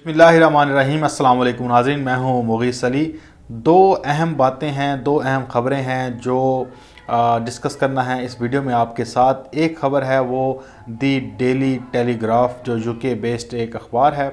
बिस्मिल्लाहिर्रहमानिर्रहीम। अस्सलाम वालेकुम नाज़रीन, मैं हूँ मुग़ीस अली। दो अहम बातें हैं, दो अहम ख़बरें हैं जो डिस्कस करना है इस वीडियो में आपके साथ। एक ख़बर है वो दी डेली टेलीग्राफ जो यूके बेस्ड एक अखबार है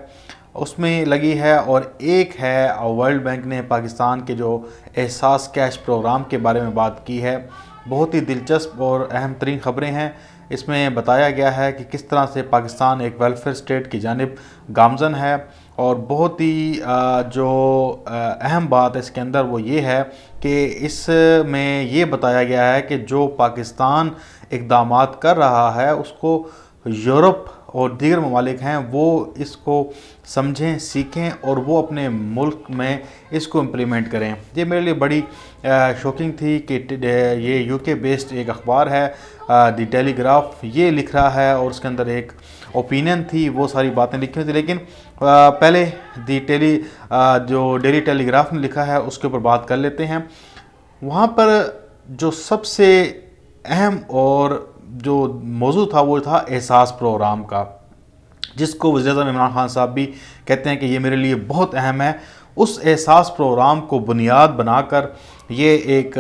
उसमें लगी है, और एक है वर्ल्ड बैंक ने पाकिस्तान के जो एहसास कैश प्रोग्राम के बारे में बात की है। बहुत ही दिलचस्प और अहम तरीन ख़बरें हैं। इसमें बताया गया है कि किस तरह से पाकिस्तान एक वेलफेयर स्टेट की जानिब गामज़न है, और बहुत ही जो अहम बात है इसके अंदर वो ये है कि इसमें ये बताया गया है कि जो पाकिस्तान इक़दामात कर रहा है उसको यूरोप और दीगर ममालिक हैं वो इसको समझें, सीखें और वो अपने मुल्क में इसको इम्प्लीमेंट करें। ये मेरे लिए बड़ी शॉकिंग थी कि ये यूके बेस्ड एक अखबार है दी टेलीग्राफ, ये लिख रहा है और उसके अंदर एक ओपिनियन थी, वो सारी बातें लिखी हुई थी। लेकिन पहले जो डेली टेलीग्राफ ने लिखा है उसके ऊपर बात कर लेते हैं। वहाँ पर जो सबसे अहम और जो मौजू था वो था एहसास प्रोग्राम का, जिसको वज़ीर-ए-आज़म इमरान खान साहब भी कहते हैं कि ये मेरे लिए बहुत अहम है। उस एहसास प्रोग्राम को बुनियाद बनाकर ये एक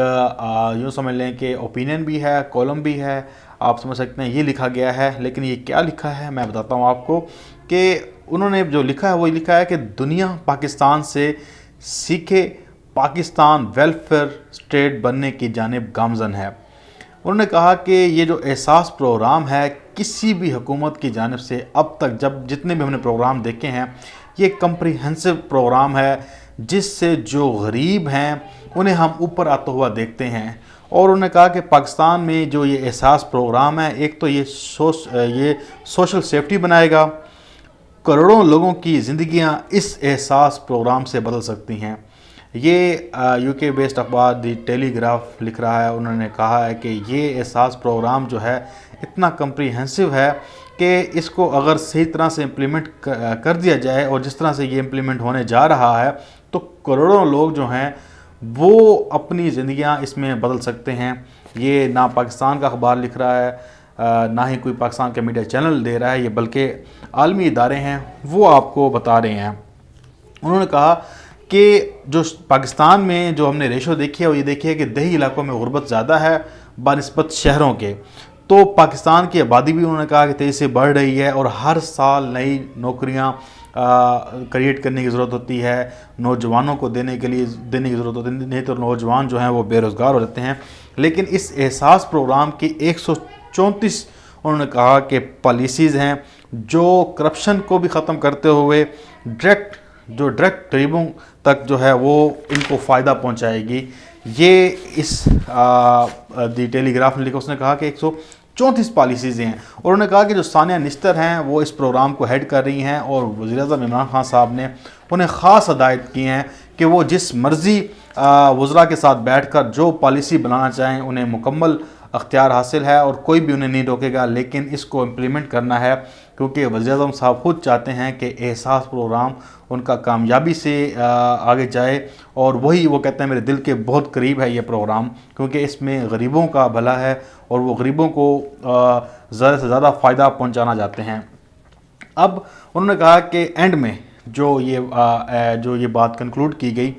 यूँ समझ लें कि ओपिनियन भी है, कॉलम भी है, आप समझ सकते हैं, ये लिखा गया है। लेकिन ये क्या लिखा है मैं बताता हूँ आपको कि उन्होंने जो लिखा है वो लिखा है कि दुनिया पाकिस्तान से सीखे, पाकिस्तान वेलफेयर स्टेट बनने की जानिब गामज़न है। उन्होंने कहा कि ये जो एहसास प्रोग्राम है किसी भी हुकूमत की जानिब से अब तक जितने भी हमने प्रोग्राम देखे हैं ये कम्प्रीहेंसिव प्रोग्राम है, जिससे जो गरीब हैं उन्हें हम ऊपर आता हुआ देखते हैं। और उन्होंने कहा कि पाकिस्तान में जो ये एहसास प्रोग्राम है, एक तो ये सोशल सेफ्टी बनाएगा, करोड़ों लोगों की ज़िंदगियां इस एहसास प्रोग्राम से बदल सकती हैं। ये यूके बेस्ड अखबार दी टेलीग्राफ लिख रहा है। उन्होंने कहा है कि ये एहसास प्रोग्राम जो है इतना कम्प्रीहेंसिव है कि इसको अगर सही तरह से इम्प्लीमेंट कर दिया जाए, और जिस तरह से ये इम्प्लीमेंट होने जा रहा है, तो करोड़ों लोग जो हैं वो अपनी ज़िंदगियां इसमें बदल सकते हैं। ये ना पाकिस्तान का अखबार लिख रहा है, ना ही कोई पाकिस्तान का मीडिया चैनल दे रहा है, ये बल्कि आलमी इदारे हैं वो आपको बता रहे हैं। उन्होंने कहा कि जो पाकिस्तान में जो हमने रेशो देखी है वो ये देखी है कि देही इलाकों में गुर्बत ज़्यादा है बनिस्बत शहरों के। तो पाकिस्तान की आबादी भी उन्होंने कहा कि तेज़ी से बढ़ रही है और हर साल नई नौकरियां क्रिएट करने की ज़रूरत होती है, नौजवानों को देने की ज़रूरत होती है, नहीं तो नौजवान जो हैं वो बेरोज़गार हो जाते हैं। लेकिन इस एहसास प्रोग्राम की 134 उन्होंने कहा कि पॉलिसीज़ हैं जो करप्शन को भी ख़त्म करते हुए डायरेक्ट गरीबों तक जो है वो इनको फ़ायदा पहुंचाएगी। ये इस दी टेलीग्राफ ने लिखा, उसने कहा कि 134 पॉलिसीज़ हैं, और उन्होंने कहा कि जो सानिया निस्तर हैं वो इस प्रोग्राम को हेड कर रही हैं, और वज़ीर-ए-आज़म इमरान खान साहब ने उन्हें ख़ास हदायत की हैं कि वो जिस मर्ज़ी वज़रा के साथ बैठकर जो पॉलिसी बनाना चाहें उन्हें मुकम्मल अख्तियार हासिल है और कोई भी उन्हें नहीं रोकेगा। लेकिन इसको इम्प्लीमेंट करना है क्योंकि वज़ीर-ए-आज़म साहब खुद चाहते हैं कि एहसास प्रोग्राम उनका कामयाबी से आगे जाए, और वही वो कहते हैं मेरे दिल के बहुत करीब है ये प्रोग्राम, क्योंकि इसमें गरीबों का भला है और वो गरीबों को ज़्यादा से ज़्यादा फ़ायदा पहुंचाना चाहते हैं। अब उन्होंने कहा कि एंड में जो ये बात कंक्लूड की गई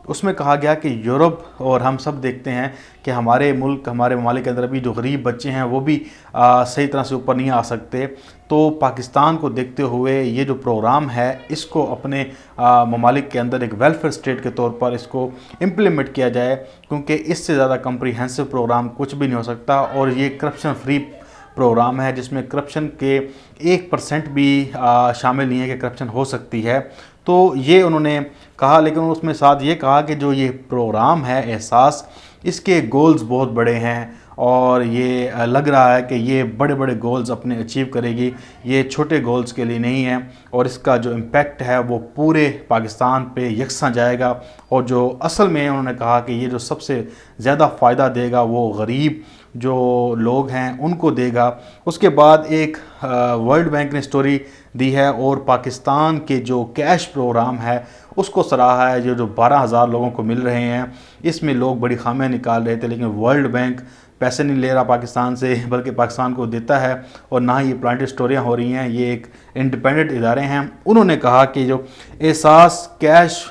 उसमें कहा गया कि यूरोप और हम सब देखते हैं कि हमारे ममालिक के अंदर भी जो गरीब बच्चे हैं वो भी सही तरह से ऊपर नहीं आ सकते। तो पाकिस्तान को देखते हुए ये जो प्रोग्राम है इसको अपने ममालिक के अंदर एक वेलफेयर स्टेट के तौर पर इसको इम्प्लीमेंट किया जाए, क्योंकि इससे ज़्यादा कम्प्रीहेंसिव प्रोग्राम कुछ भी नहीं हो सकता। और ये करप्शन फ्री प्रोग्राम है जिसमें करप्शन के 1% भी शामिल नहीं है कि करप्शन हो सकती है। तो ये उन्होंने कहा, लेकिन उसमें साथ ये कहा कि जो ये प्रोग्राम है एहसास, इसके गोल्स बहुत बड़े हैं और ये लग रहा है कि ये बड़े बड़े गोल्स अपने अचीव करेगी, ये छोटे गोल्स के लिए नहीं है, और इसका जो इम्पैक्ट है वो पूरे पाकिस्तान पे यकसा जाएगा। और जो असल में उन्होंने कहा कि ये जो सबसे ज़्यादा फ़ायदा देगा वो गरीब जो लोग हैं उनको देगा। उसके बाद एक वर्ल्ड बैंक ने स्टोरी दी है और पाकिस्तान के जो कैश प्रोग्राम है उसको सराहा है। जो 12,000 लोगों को मिल रहे हैं, इसमें लोग बड़ी खामियां निकाल रहे थे, लेकिन वर्ल्ड बैंक پیسے نہیں لے رہا پاکستان سے بلکہ پاکستان کو دیتا ہے، اور نہ ہی یہ پلانٹڈ اسٹوریاں ہو رہی ہیں، یہ ایک انڈیپینڈنٹ ادارے ہیں۔ انہوں نے کہا کہ جو احساس کیش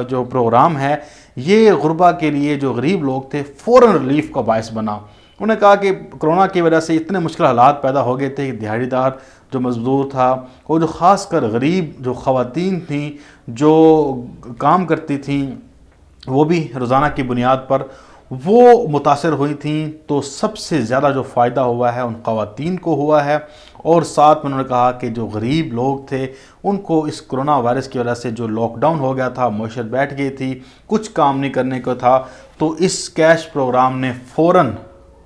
جو پروگرام ہے یہ غربا کے لیے جو غریب لوگ تھے فوراً ریلیف کا باعث بنا۔ انہوں نے کہا کہ کرونا کی وجہ سے اتنے مشکل حالات پیدا ہو گئے تھے کہ دیہڑی دار جو مزدور تھا، اور جو خاص کر غریب جو خواتین تھیں جو کام کرتی تھیں وہ بھی روزانہ کی بنیاد پر وہ متاثر ہوئی تھیں، تو سب سے زیادہ جو فائدہ ہوا ہے ان خواتین کو ہوا ہے۔ اور ساتھ میں انہوں نے کہا کہ جو غریب لوگ تھے ان کو اس کرونا وائرس کی وجہ سے جو لاک ڈاؤن ہو گیا تھا، معیشت بیٹھ گئی تھی، کچھ کام نہیں کرنے کو تھا، تو اس کیش پروگرام نے فوراً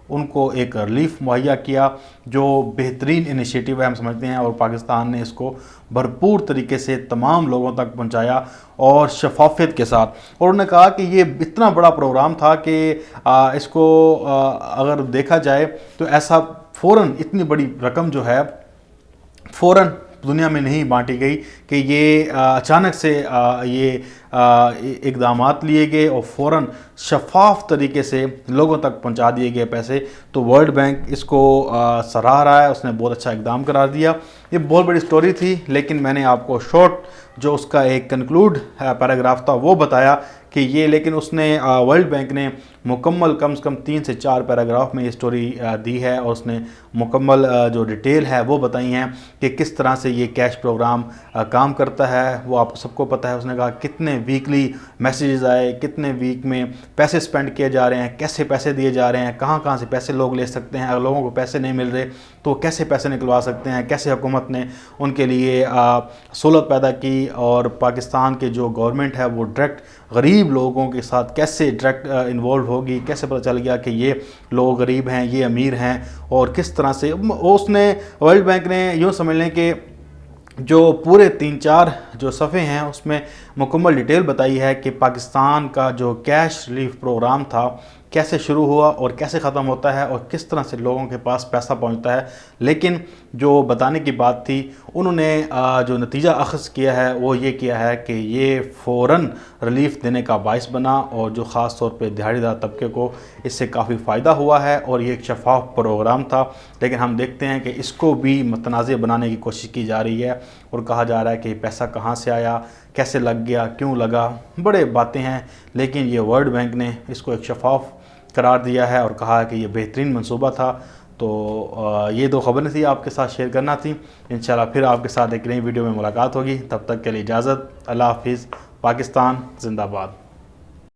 ان کو ایک ریلیف مہیا کیا، جو بہترین انیشیٹو ہے ہم سمجھتے ہیں، اور پاکستان نے اس کو بھرپور طریقے سے تمام لوگوں تک پہنچایا اور شفافیت کے ساتھ۔ اور انہوں نے کہا کہ یہ اتنا بڑا پروگرام تھا کہ اس کو اگر دیکھا جائے تو ایسا فوراً اتنی بڑی رقم جو ہے فوراً دنیا میں نہیں بانٹی گئی، کہ یہ اچانک سے یہ اقدامات لیے گئے اور فوراً شفاف طریقے سے لوگوں تک پہنچا دیے گئے پیسے۔ تو ورلڈ بینک اس کو سراہ رہا ہے، اس نے بہت اچھا اقدام قرار دیا۔ یہ بہت بڑی سٹوری تھی، لیکن میں نے آپ کو شارٹ جو اس کا ایک کنکلوڈ پیراگراف تھا وہ بتایا کہ یہ، لیکن اس نے ورلڈ بینک نے مکمل کم سے کم 3 سے 4 پیراگراف میں یہ سٹوری دی ہے، اور اس نے مکمل جو ڈیٹیل ہے وہ بتائی ہیں کہ کس طرح سے یہ کیش پروگرام کام کرتا ہے۔ وہ آپ سب کو پتہ ہے، اس نے کہا کتنے ویکلی میسیجز آئے، کتنے ویک میں پیسے سپینڈ کیے جا رہے ہیں، کیسے پیسے دیے جا رہے ہیں، کہاں کہاں سے پیسے لوگ لے سکتے ہیں، اگر لوگوں کو پیسے نہیں مل رہے تو کیسے پیسے نکلوا سکتے ہیں، کیسے حکومت نے ان کے لیے سہولت پیدا کی، اور پاکستان کے جو گورنمنٹ ہے وہ ڈائریکٹ غریب لوگوں کے ساتھ کیسے ڈائریکٹ انوالو ہوگی، کیسے پتہ چل گیا کہ یہ لوگ غریب ہیں، یہ امیر ہیں، اور کس طرح سے اس نے ورلڈ بینک نے یوں سمجھ لیں کہ جو پورے 3-4 جو صفحے ہیں اس میں مکمل ڈیٹیل بتائی ہے کہ پاکستان کا جو کیش ریلیف پروگرام تھا کیسے شروع ہوا اور کیسے ختم ہوتا ہے اور کس طرح سے لوگوں کے پاس پیسہ پہنچتا ہے۔ لیکن جو بتانے کی بات تھی، انہوں نے جو نتیجہ اخذ کیا ہے وہ یہ کیا ہے کہ یہ فوراً ریلیف دینے کا باعث بنا، اور جو خاص طور پہ دیہڑی دار طبقے کو اس سے کافی فائدہ ہوا ہے، اور یہ ایک شفاف پروگرام تھا۔ لیکن ہم دیکھتے ہیں کہ اس کو بھی متنازع بنانے کی کوشش کی جا رہی ہے، اور کہا جا رہا ہے کہ پیسہ کہاں سے آیا، کیسے لگ گیا، کیوں لگا، بڑے باتیں ہیں۔ لیکن یہ ورلڈ بینک نے اس کو ایک شفاف قرار دیا ہے اور کہا کہ یہ بہترین منصوبہ تھا۔ تو یہ 2 خبریں تھیں آپ کے ساتھ شیئر کرنا تھی۔ انشاءاللہ پھر آپ کے ساتھ ایک نئی ویڈیو میں ملاقات ہوگی، تب تک کے لیے اجازت، اللہ حافظ، پاکستان زندہ باد۔